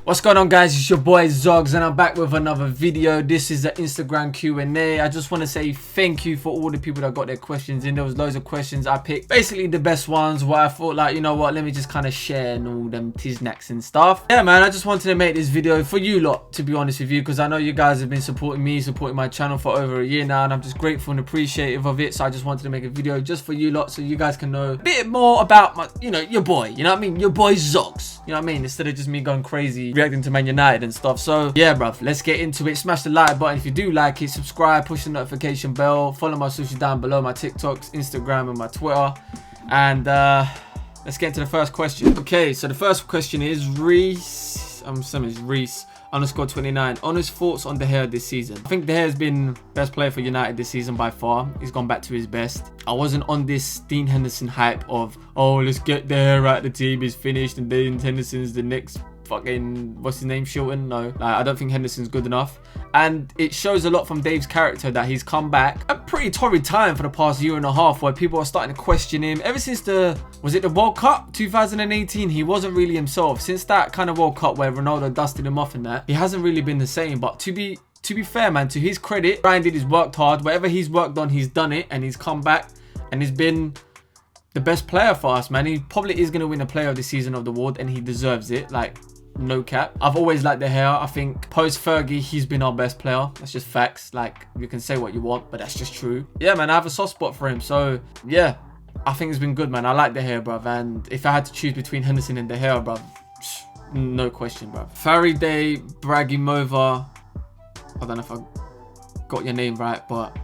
What's going on, guys? It's your boy Zogz and I'm back with another video. This is the Instagram Q&A. I just want to say thank you for all the people that got their questions in. There was loads of questions. I picked basically the best ones where I thought, like, you know what, let me just kind of share and all them tiznacks and stuff. Yeah, man, I just wanted to make this video for you lot, to be honest with you, because I know you guys have been supporting me, supporting my channel for over a year now, and I'm just grateful and appreciative of it. So I just wanted to make a video just for you lot so you guys can know a bit more about my, you know, your boy, you know what I mean? Your boy Zogz, you know what I mean? Instead of just me going crazy reacting to Man United and stuff. So yeah, bruv, let's get into it. Smash the like button if you do like it, subscribe, push the notification bell, follow my socials down below, my TikToks, Instagram and my Twitter. And let's get into the first question. Okay, so the first question is Reese, I'm assuming it's Reese _29. Honest thoughts on De Gea this season. I think De Gea has been best player for United this season by far. He's gone back to his best. I wasn't on this Dean Henderson hype of, oh, let's get De Gea right, the team is finished and Dean Henderson's the next fucking, what's his name, Shilton? No, like, I don't think Henderson's good enough. And it shows a lot from Dave's character that he's come back at a pretty torrid time for the past year and a half, where people are starting to question him. Ever since was it the World Cup 2018, he wasn't really himself. Since that kind of World Cup where Ronaldo dusted him off and that, he hasn't really been the same. But to be fair, man, to his credit, Brian did his worked hard. Whatever he's worked on, he's done it, and he's come back and he's been the best player for us, man. He probably is going to win a Player of the Season of the award, and he deserves it. Like, no cap. I've always liked De Gea. I think post Fergie, he's been our best player. That's just facts. Like, you can say what you want, but that's just true. Yeah, man, I have a soft spot for him. So yeah, I think it's been good, man. I like De Gea, bruv. And if I had to choose between Henderson and De Gea, bruv, no question, bruv. Faride Bragimova, I don't know if I got your name right, but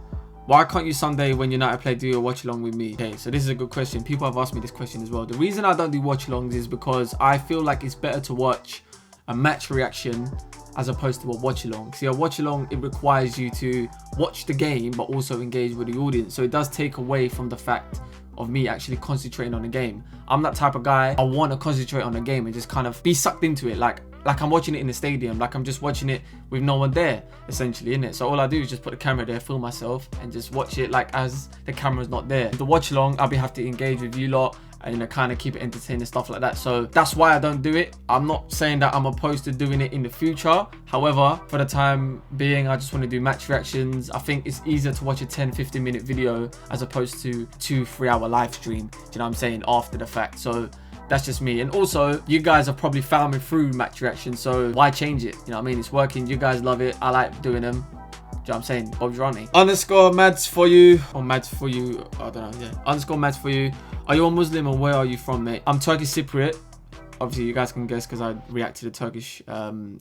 why can't you Sunday when United play do a watch along with me? Okay, so this is a good question. People have asked me this question as well. The reason I don't do watch alongs is because I feel like it's better to watch a match reaction as opposed to a watch along. See, a watch along, it requires you to watch the game but also engage with the audience. So it does take away from the fact of me actually concentrating on the game. I'm that type of guy. I want to concentrate on the game and just kind of be sucked into it. Like I'm watching it in the stadium, like I'm just watching it with no one there, essentially, innit? So all I do is just put the camera there, film myself, and just watch it like as the camera's not there. The watch along, I'll have to engage with you lot and, you know, kind of keep it entertaining, stuff like that. So that's why I don't do it. I'm not saying that I'm opposed to doing it in the future. However, for the time being, I just want to do match reactions. I think it's easier to watch a 10-15 minute video as opposed to 2-3 hour live stream, do you know what I'm saying, after the fact. So that's just me. And also, you guys have probably found me through match reactions, so why change it? You know what I mean? It's working. You guys love it. I like doing them. Do you know what I'm saying? Bob's running. _ Mads for you. Or Mads for you. I don't know. Yeah. _ Mads for you. Are you a Muslim and where are you from, mate? I'm Turkish Cypriot. Obviously, you guys can guess because I react to the Turkish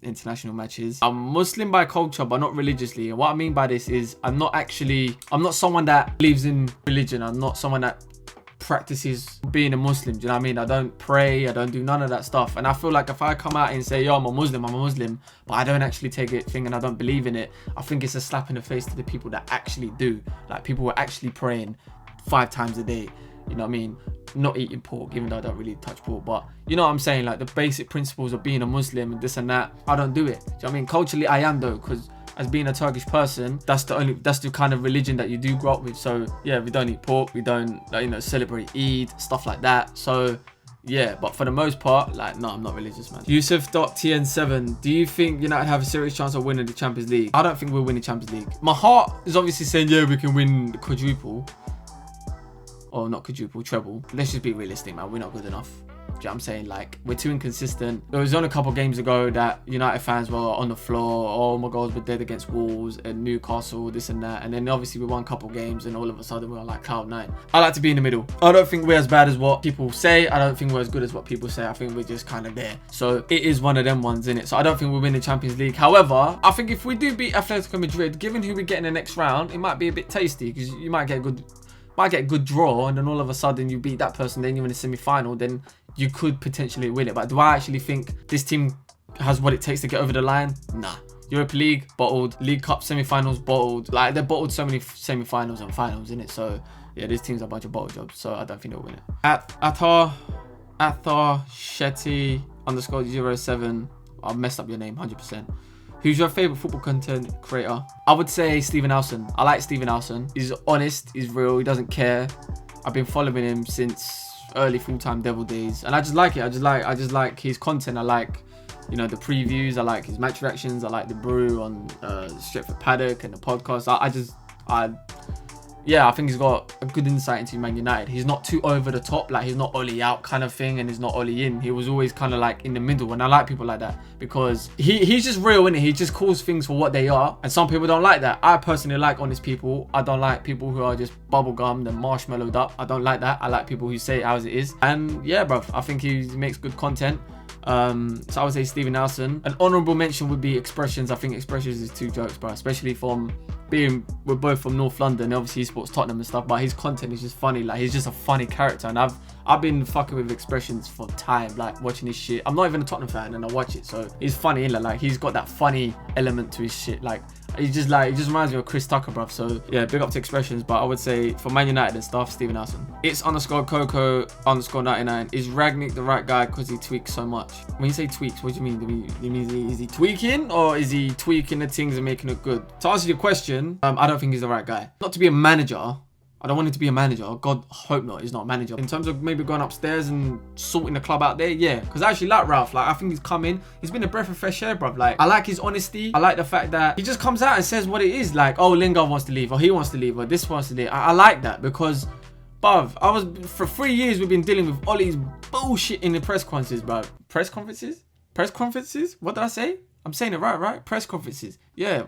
international matches. I'm Muslim by culture, but not religiously. And what I mean by this is I'm not someone that believes in religion. I'm not someone that practices being a Muslim, do you know what I mean? I don't pray, I don't do none of that stuff. And I feel like if I come out and say, yo, I'm a Muslim, but I don't actually take it thing and I don't believe in it, I think it's a slap in the face to the people that actually do. Like, people who are actually praying 5 times a day, you know what I mean? Not eating pork, even though I don't really touch pork, but you know what I'm saying? Like, the basic principles of being a Muslim and this and that, I don't do it. Do you know what I mean? Culturally, I am though, because as being a Turkish person, that's the kind of religion that you do grow up with. So yeah, we don't eat pork, we don't, like, you know, celebrate Eid, stuff like that. So yeah, but for the most part, like, no, I'm not religious, man. Yusuf.tn7, do you think United have a serious chance of winning the Champions League? I don't think we'll win the Champions League. My heart is obviously saying, yeah, we can win the quadruple. Or not quadruple, treble. Let's just be realistic, man. We're not good enough. Do you know what I'm saying? Like, we're too inconsistent. There was on a couple games ago that United fans were on the floor. Oh my God, we're dead against Wolves and Newcastle, this and that. And then obviously we won a couple games and all of a sudden we were like cloud 9. I like to be in the middle. I don't think we're as bad as what people say. I don't think we're as good as what people say. I think we're just kind of there. So it is one of them ones, innit? So I don't think we'll win the Champions League. However, I think if we do beat Atletico Madrid, given who we get in the next round, it might be a bit tasty because you might get a good draw, and then all of a sudden you beat that person, then you're in the semi-final, then you could potentially win it. But do I actually think this team has what it takes to get over the line? Nah. Europa League, bottled. League Cup semi-finals, bottled. Like, they're bottled so many semi-finals and finals, innit? So yeah, this team's a bunch of bottle jobs, so I don't think they'll win it. Athar Shetty _07. I messed up your name 100%. Who's your favorite football content creator? I would say Steven Alson. I like Steven Alson. He's honest, he's real, he doesn't care. I've been following him since early full-time Devil days, and I just like it. I just like his content. I like you know, the previews. I like his match reactions. I like the brew on Straight for Paddock and the podcast. Yeah, I think he's got a good insight into Man United. He's not too over the top, like he's not Ollie out kind of thing, and he's not Ollie in. He was always kind of like in the middle, and I like people like that because he's just real, innit? He just calls things for what they are, and some people don't like that. I personally like honest people. I don't like people who are just bubblegummed and marshmallowed up. I don't like that. I like people who say it as it is. And yeah, bruv, I think he makes good content. So I would say Steven Nelson. An honourable mention would be Expressions. I think Expressions is too jokes, bro, especially from we're both from North London. Obviously he supports Tottenham and stuff, but his content is just funny. Like, he's just a funny character, and I've been fucking with Expressions for time, like watching his shit. I'm not even a Tottenham fan and I watch it, so he's funny, innit? Like, he's got that funny element to his shit. Like, he just reminds me of Chris Tucker, bruv. So yeah, big up to Expressions. But I would say for Man United and stuff, Steven Nelson. It's _Coco_99. Is Ragnick the right guy because he tweaks so much? When you say tweaks, what do you mean? Is he tweaking, or is he tweaking the things and making it good? To answer your question, I don't think he's the right guy. Not to be a manager. I don't want him to be a manager. God, hope not. He's not a manager. In terms of maybe going upstairs and sorting the club out there, yeah. Because I actually like Ralph. Like, I think he's come in. He's been a breath of fresh air, bruv. Like, I like his honesty. I like the fact that he just comes out and says what it is. Like, oh, Lingard wants to leave, or he wants to leave, or this wants to leave. I like that because, bruv, for 3 years we've been dealing with Ollie's bullshit in the press conferences, bruv. Press conferences? What did I say? I'm saying it right? Press conferences. Yeah.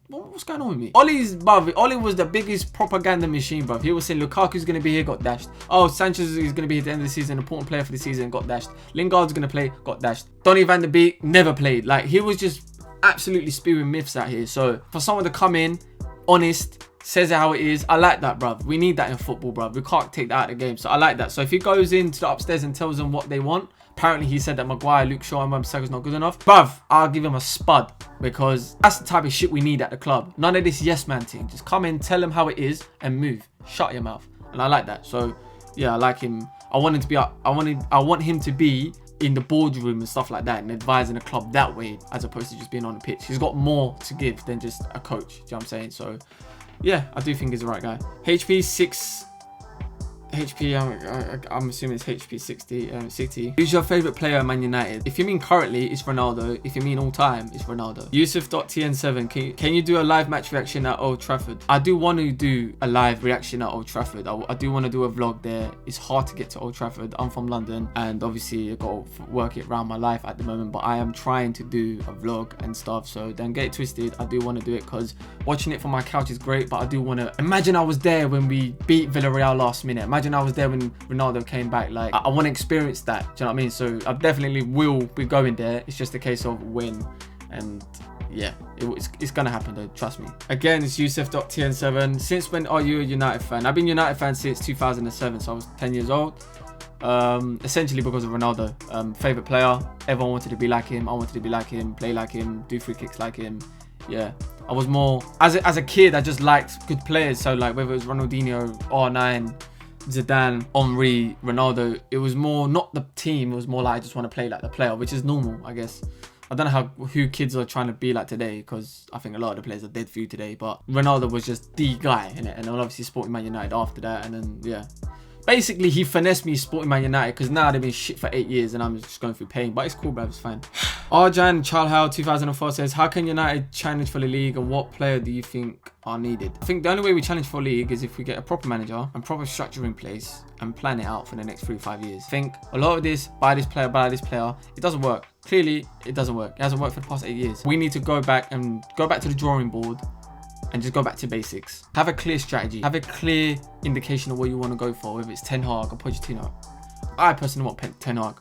What's going on with me? Ollie was the biggest propaganda machine, bruv. He was saying Lukaku's going to be here, got dashed. Oh, Sanchez is going to be here at the end of the season, important player for the season, got dashed. Lingard's going to play, got dashed. Donny van der Beek never played. Like, he was just absolutely spewing myths out here. So for someone to come in, honest, says it how it is, I like that, bruv. We need that in football, bruv. We can't take that out of the game. So I like that. So if he goes into the upstairs and tells them what they want, apparently he said that Maguire, Luke Shaw and Wan-Bissaka's not good enough, bruv, I'll give him a spud, because that's the type of shit we need at the club. None of this yes man thing. Just come in, tell him how it is, and move. Shut your mouth. And I like that. So yeah, I like him. I want him to be in the boardroom and stuff like that, and advising the club that way, as opposed to just being on the pitch. He's got more to give than just a coach. Do you know what I'm saying? So yeah, I do think he's the right guy. I'm assuming it's HP 60. Who's your favourite player at Man United? If you mean currently, it's Ronaldo. If you mean all time, it's Ronaldo. Yusuf.tn7, can you do a live match reaction at Old Trafford? I do want to do a live reaction at Old Trafford. I do want to do a vlog there. It's hard to get to Old Trafford. I'm from London, and obviously I've got to work it around my life at the moment, but I am trying to do a vlog and stuff, so don't get it twisted. I do want to do it because watching it from my couch is great, but I do want to imagine I was there when we beat Villarreal last minute. Imagine I was there when Ronaldo came back. Like, I want to experience that. Do you know what I mean? So I definitely will be going there. It's just a case of when, and yeah, it's gonna happen though, trust me. Again, it's Yusuf.tn7. Since when are you a United fan? I've been a United fan since 2007, so I was 10 years old. Essentially because of Ronaldo. Favorite player. Everyone wanted to be like him. I wanted to be like him, play like him, do free kicks like him. Yeah, I was more as a kid. I just liked good players. So like whether it was Ronaldinho, R9, Zidane, Henry, Ronaldo, it was more not the team. It was more like I just want to play like the player, which is normal, I guess. I don't know who kids are trying to be like today, because I think a lot of the players are dead for you today. But Ronaldo was just the guy, innit? And obviously Sporting Man United after that, and then yeah. Basically, he finessed me Sporting Man United, because now they've been shit for 8 years and I'm just going through pain. But it's cool, bruv. It's fine. Arjan Chalhal 2004 says, how can United challenge for the league, and what player do you think are needed? I think the only way we challenge for a league is if we get a proper manager and proper structure in place and plan it out for the next 3-5 years. I think a lot of this, buy this player, it doesn't work. Clearly, it doesn't work. It hasn't worked for the past 8 years. We need to go back to the drawing board and just go back to basics. Have a clear strategy. Have a clear indication of what you want to go for, whether it's Ten Hag or Pochettino. I personally want Ten Hag.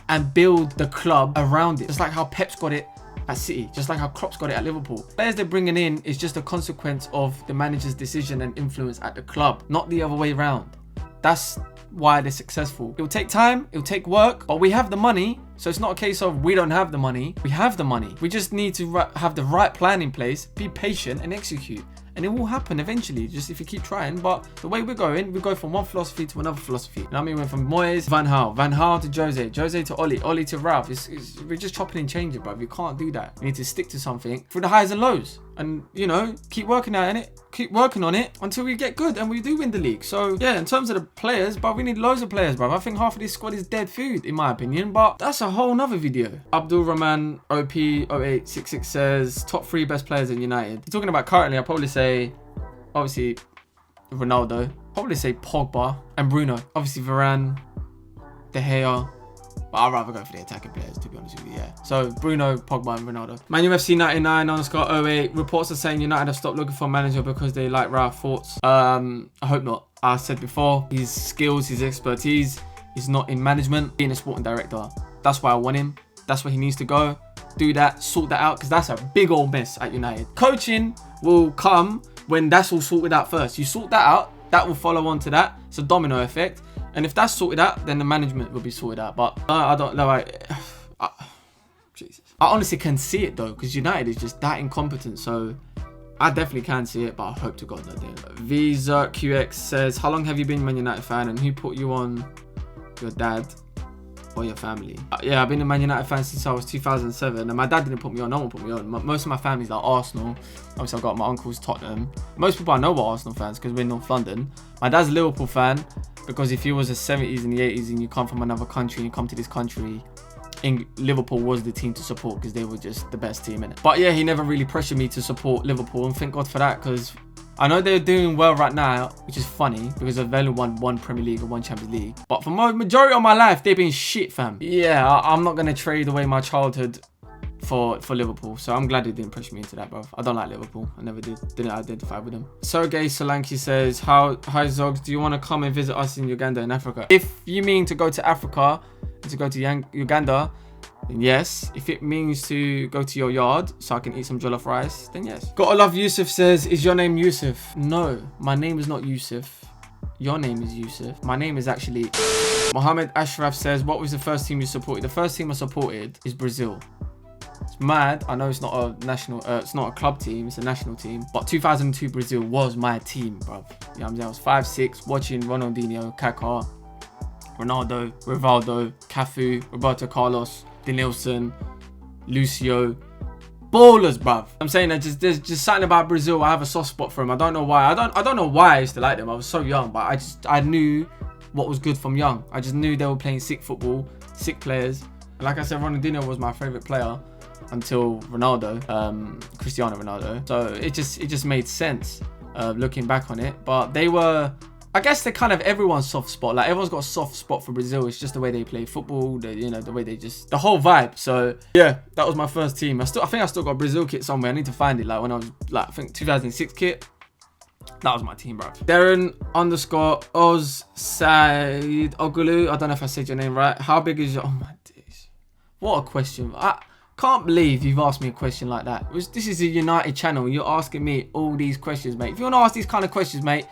And build the club around it. Just like how Pep's got it at City. Just like how Klopp's got it at Liverpool. Players they're bringing in is just a consequence of the manager's decision and influence at the club, not the other way around. That's why they're successful. It'll take time, it'll take work, but we have the money. So it's not a case of we don't have the money. We have the money. We just need to have the right plan in place, be patient and execute. And it will happen eventually, just if you keep trying. But the way we're going, we go from one philosophy to another philosophy. You know what I mean? We went from Moyes, Van Gaal to Jose to Ollie to Ralph. We're just chopping and changing, bro. You can't do that. You need to stick to something through the highs and lows. and, you know, keep working on it until we get good and we do win the league. So yeah, in terms of the players, but we need loads of players, bro. I think half of this squad is dead food, in my opinion, but that's a whole nother video. Abdul Rahman OP0866 says top 3 best players in United. You're talking about currently, I'll probably say, obviously, Ronaldo. Probably say Pogba and Bruno. Obviously Varane, De Gea. But I'd rather go for the attacking players, to be honest with you, yeah. So, Bruno, Pogba, and Ronaldo. MUFC 99_08. Reports are saying United have stopped looking for a manager because they like Ralph. Thoughts? I hope not. I said before, his skills, his expertise is not in management, being a sporting director. That's why I want him. That's where he needs to go. Do that, sort that out, because that's a big old mess at United. Coaching will come when that's all sorted out first. You sort that out, that will follow on to that. It's a domino effect. And if that's sorted out, then the management will be sorted out. But I don't know. Jesus. I honestly can see it though, because United is just that incompetent. So I definitely can see it, but I hope to God that they don't. Visa QX says, how long have you been a Man United fan and who put you on? Your dad or your family? Yeah, I've been a Man United fan since I was 2007, and my dad didn't put me on. No one put me on. Most of my family's like Arsenal. Obviously, I've got my uncle's Tottenham. Most people I know are Arsenal fans because we're in North London. My dad's a Liverpool fan because if you was the 70s and the 80s and you come from another country and you come to this country, Liverpool was the team to support because they were just the best team in it. But yeah, he never really pressured me to support Liverpool, and thank God for that, because I know they're doing well right now, which is funny because they've only won 1 Premier League or 1 Champions League. But for majority of my life, they've been shit, fam. Yeah, I'm not going to trade away my childhood for Liverpool. So I'm glad they didn't push me into that, bro. I don't like Liverpool. I never didn't identify with them. Sergey Solanki says, hi Zogz, do you want to come and visit us in Uganda and Africa? If you mean to go to Africa and to go to Uganda, then yes. If it means to go to your yard so I can eat some jollof rice, then yes. Gotta Love Yusuf says, is your name Yusuf? No, my name is not Yusuf. Your name is Yusuf. My name is actually... Mohammed Ashraf says, what was the first team you supported? The first team I supported is Brazil. It's mad. I know it's not a national, it's not a club team, it's a national team. But 2002 Brazil was my team, bruv. You know what I'm saying? I was 5'6", watching Ronaldinho, Kaká, Ronaldo, Rivaldo, Cafu, Roberto Carlos, Denilson, Lucio, ballers, bruv. I'm saying that there's just something about Brazil. I have a soft spot for him. I don't know why. I don't know why I used to like them. I was so young, but I knew what was good from young. I just knew they were playing sick football, sick players. And like I said, Ronaldinho was my favorite player until Ronaldo, Cristiano Ronaldo. So it just made sense looking back on it. But they were, I guess they're kind of everyone's soft spot. Like everyone's got a soft spot for Brazil. It's just the way they play football, the way they just, the whole vibe. So yeah, that was my first team. I think I still got a Brazil kit somewhere. I need to find it. Like when I was like, I think 2006 kit. That was my team, bro. Darren _Oz Said Ogulu. I don't know if I said your name right. How big is your, oh my days. What a question. I can't believe you've asked me a question like that. This is a United channel. You're asking me all these questions, mate. If you want to ask these kind of questions, mate,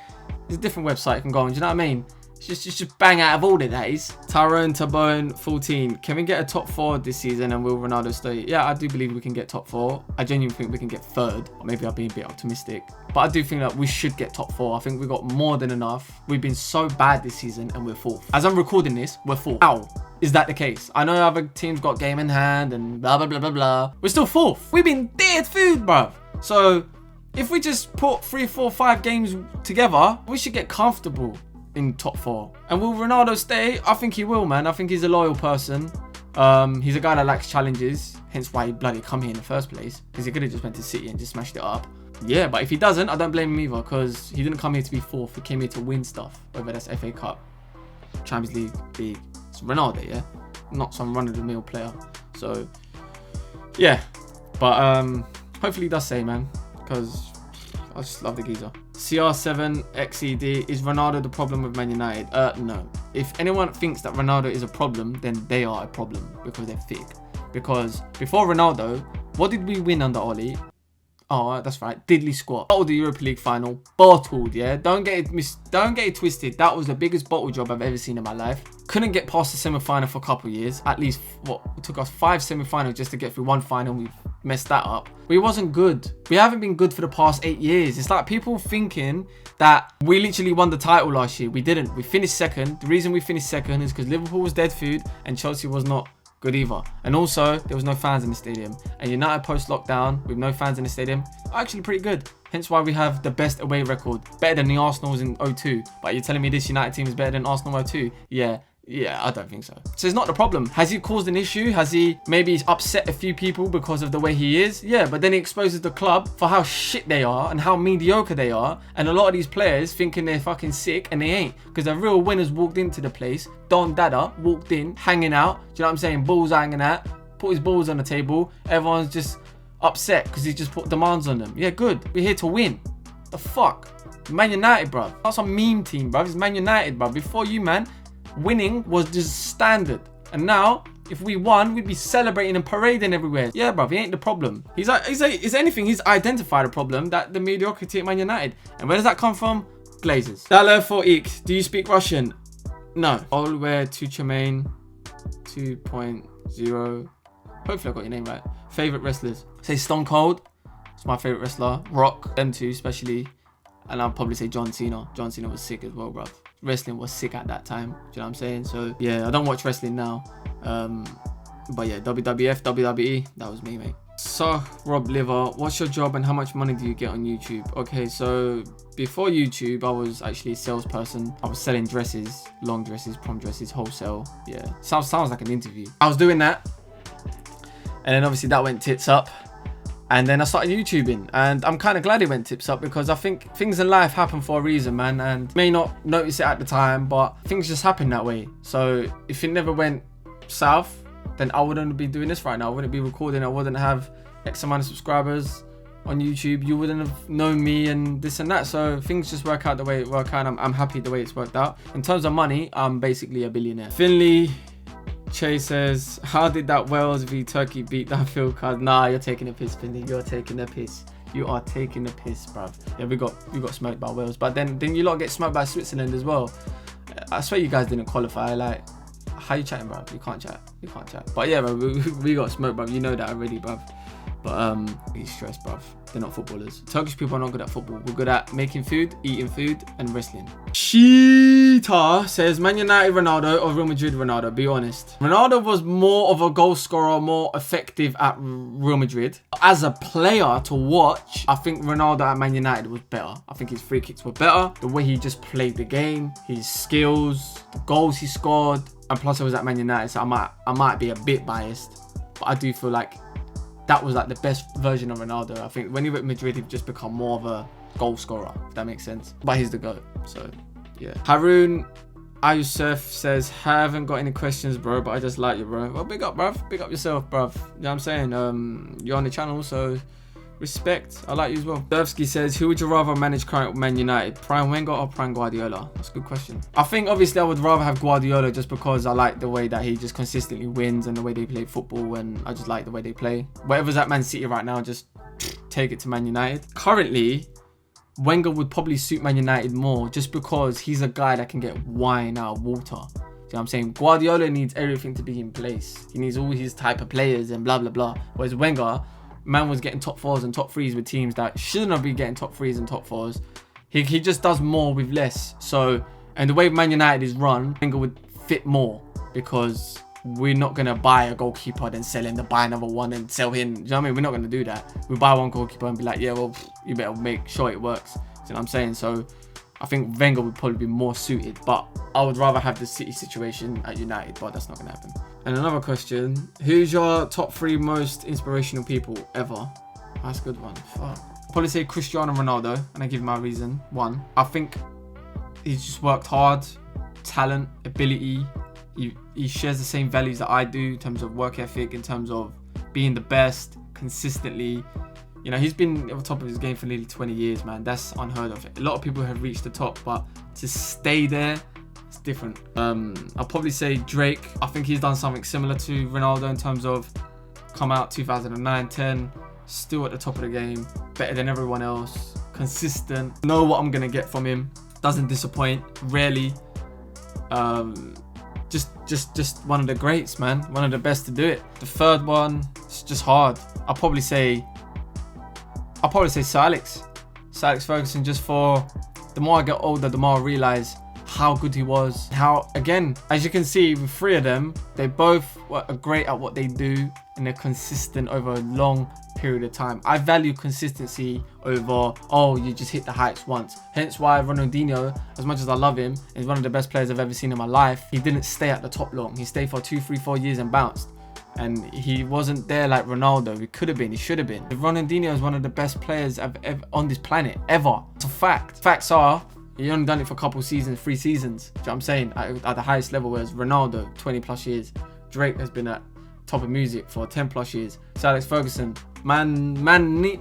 there's a different website you can go on. Do you know what I mean? It's just bang out of order, that is. Tyrone Tabone 14. Can we get a top 4 this season and will Ronaldo stay? Yeah, I do believe we can get top 4. I genuinely think we can get 3rd. Or maybe I'll be a bit optimistic. But I do think that we should get top 4. I think we got more than enough. We've been so bad this season and we're 4th. As I'm recording this, we're 4th. How is that the case? I know other teams got game in hand and blah, blah, blah, blah, blah. We're still 4th. We've been dead food, bruv. So if we just put 3, 4, 5 games together, we should get comfortable in top 4. And will Ronaldo stay? I think he will, man. I think he's a loyal person. He's a guy that likes challenges, hence why he bloody come here in the first place, because he could have just went to City and just smashed it up. Yeah, but if he doesn't, I don't blame him either, because he didn't come here to be 4th. He came here to win stuff, whether that's FA Cup, Champions League, League. It's Ronaldo, yeah, not some run-of-the-mill player. So yeah, but hopefully he does stay, man, because I just love the geezer. CR7XED, is Ronaldo the problem with Man United? No. If anyone thinks that Ronaldo is a problem, then they are a problem because they're thick. Because before Ronaldo, what did we win under Oli? Oh, that's right, diddly squat. Bottled the Europa League final, bottled, yeah. Don't get it twisted. That was the biggest bottle job I've ever seen in my life. Couldn't get past the semi-final for a couple of years. At least, what, it took us 5 semi-finals just to get through 1 final. We messed that up. We wasn't good. We haven't been good for the past 8 years. It's like people thinking that we literally won the title last year. We didn't. We finished 2nd. The reason we finished 2nd is because Liverpool was dead food and Chelsea was not good either. And also, there was no fans in the stadium. And United post-lockdown, with no fans in the stadium, are actually pretty good. Hence why we have the best away record. Better than the Arsenal's in 02. But you're telling me this United team is better than Arsenal 02? Yeah, I don't think so. So it's not the problem. Has he caused an issue? Has he maybe upset a few people because of the way he is? Yeah, but then he exposes the club for how shit they are and how mediocre they are. And a lot of these players thinking they're fucking sick, and they ain't. Because the real winners walked into the place. Don Dada walked in, hanging out. Do you know what I'm saying? Balls hanging out. Put his balls on the table. Everyone's just upset because he just put demands on them. Yeah, good. We're here to win. The fuck? Man United, bruv. Not some meme team, bruv. It's Man United, bruv. Before you, man, winning was just standard. And now, if we won, we'd be celebrating and parading everywhere. Yeah, bruv, he ain't the problem. He's anything, he's identified a problem, that the mediocrity at Man United. And where does that come from? Glazers. Dalo for Eek. Do you speak Russian? No. Olware to Chemain 2.0. Hopefully I got your name right. Favorite wrestlers. Say Stone Cold. It's my favorite wrestler. Rock. Them two especially. And I'll probably say John Cena. John Cena was sick as well, bruv. Wrestling was sick at that time. Do you know what I'm saying? So yeah, I don't watch wrestling now. But yeah, WWF, WWE, that was me, mate. So Rob Liver, what's your job and how much money do you get on YouTube? Okay, so before YouTube, I was actually a salesperson. I was selling dresses, long dresses, prom dresses, wholesale. Yeah, sounds like an interview. I was doing that, and then obviously that went tits up. And then I started YouTubing, and I'm kind of glad it went tips up, because I think things in life happen for a reason, man. And you may not notice it at the time, but things just happen that way. So if it never went south, then I wouldn't be doing this right now. I wouldn't be recording. I wouldn't have X amount of subscribers on YouTube. You wouldn't have known me and this and that. So things just work out the way it work out. I'm happy the way it's worked out. In terms of money, I'm basically a billionaire. Finley Chase says, how did that Wales v Turkey beat that field card? Nah, you're taking a piss, Finley. You're taking a piss. You are taking a piss, bruv. Yeah, we got smoked by Wales, but then you lot get smoked by Switzerland as well. I swear you guys didn't qualify. Like, how you chatting, bruv? You can't chat. You can't chat. But yeah, bro, we got smoked, bruv. You know that already, bruv. But he's stressed, bruv. They're not footballers. Turkish people are not good at football. We're good at making food, eating food, and wrestling. Sheeta says, Man United Ronaldo or Real Madrid Ronaldo? Be honest. Ronaldo was more of a goal scorer, more effective at Real Madrid. As a player to watch, I think Ronaldo at Man United was better. I think his free kicks were better. The way he just played the game, his skills, the goals he scored, and plus I was at Man United, so I might be a bit biased, but I do feel like that was like the best version of Ronaldo. I think when he went to Madrid, he'd just become more of a goal scorer, if that makes sense. But he's the GOAT, so yeah. Haroon Ayusef says, haven't got any questions, bro, but I just like you, bro. Well, big up, bruv. Big up yourself, bruv. You know what I'm saying? You're on the channel, so respect. I like you as well. Durfsky says, who would you rather manage current Man United? Prime Wenger or Prime Guardiola? That's a good question. I think obviously I would rather have Guardiola, just because I like the way that he just consistently wins and the way they play football, and I just like the way they play. Whatever's at Man City right now, just take it to Man United. Currently, Wenger would probably suit Man United more, just because he's a guy that can get wine out of water. You know what I'm saying? Guardiola needs everything to be in place. He needs all his type of players and blah, blah, blah. Whereas Wenger, man was getting top fours and top threes with teams that shouldn't have been getting top threes and top fours. He just does more with less. So, and the way Man United is run, Wenger would fit more, because we're not going to buy a goalkeeper, then sell him, to buy another one and sell him. Do you know what I mean? We're not going to do that. We buy one goalkeeper and be like, yeah, well, you better make sure it works. You know what I'm saying? So I think Wenger would probably be more suited, but I would rather have the City situation at United, but that's not going to happen. And another question, who's your top 3 most inspirational people ever? That's a good one. Fuck. I'd probably say Cristiano Ronaldo, and I give my reason. 1, I think he's just worked hard, talent, ability. He shares the same values that I do in terms of work ethic, in terms of being the best consistently. You know, he's been at the top of his game for nearly 20 years, man. That's unheard of. A lot of people have reached the top, but to stay there, it's different. I'll probably say Drake. I think he's done something similar to Ronaldo in terms of come out 2009, 10, still at the top of the game, better than everyone else, consistent, know what I'm gonna get from him, doesn't disappoint, rarely. Just one of the greats, man. One of the best to do it. The third one, it's just hard. I'll probably say Sir Alex Ferguson, just for the more I get older, the more I realize how good he was. How, again, as you can see with 3 of them, they both are great at what they do and they're consistent over a long period of time. I value consistency over, oh, you just hit the heights once. Hence why Ronaldinho, as much as I love him, is one of the best players I've ever seen in my life. He didn't stay at the top long. He stayed for 2, 3, 4 years and bounced. And he wasn't there like Ronaldo. He could have been, he should have been. Ronaldinho is one of the best players I've ever on this planet, ever. It's a fact. Facts are, he only done it for a couple seasons, 3 seasons. Do you know what I'm saying? At the highest level, whereas Ronaldo, 20 plus years. Drake has been at top of music for 10 plus years. Sir Alex Ferguson, man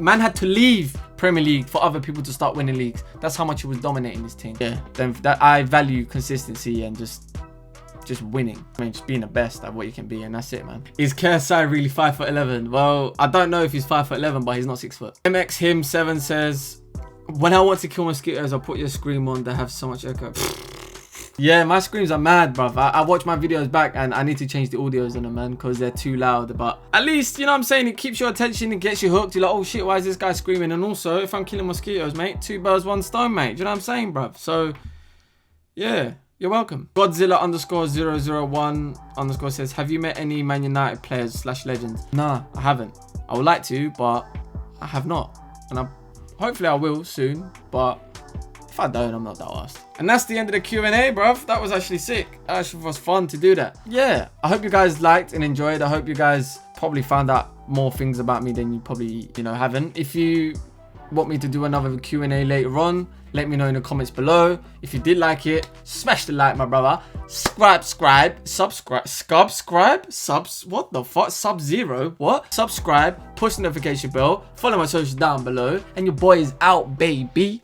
had to leave Premier League for other people to start winning leagues. That's how much he was dominating this team. Yeah, then that I value consistency and just winning. I mean, just being the best at what you can be, and that's it, man. Is KSI really 5'11"? Well, I don't know if he's 5'11", but he's not 6 foot. MX Him 7 says, when I want to kill mosquitoes, I'll put your scream on that have so much echo. Yeah, my screams are mad, bruv. I watch my videos back and I need to change the audios on them, man, because they're too loud. But at least, you know what I'm saying, it keeps your attention and gets you hooked. You're like, oh shit, why is this guy screaming? And also, if I'm killing mosquitoes, mate, 2 birds, 1 stone, mate. Do you know what I'm saying, bruv? So, yeah, you're welcome. Godzilla_001_ says, have you met any Man United players / legends? Nah, I haven't. I would like to, but I have not. And hopefully I will soon, but if I don't, I'm not that arsed. And that's the end of the Q&A, bruv. That was actually sick. That actually was fun to do that. Yeah, I hope you guys liked and enjoyed. I hope you guys probably found out more things about me than you probably, haven't. If you want me to do another Q&A later on, let me know in the comments below. If you did like it, smash the like, my brother. Subscribe. What the fuck? Sub-zero? What? Subscribe. Push the notification bell. Follow my socials down below. And your boy is out, baby.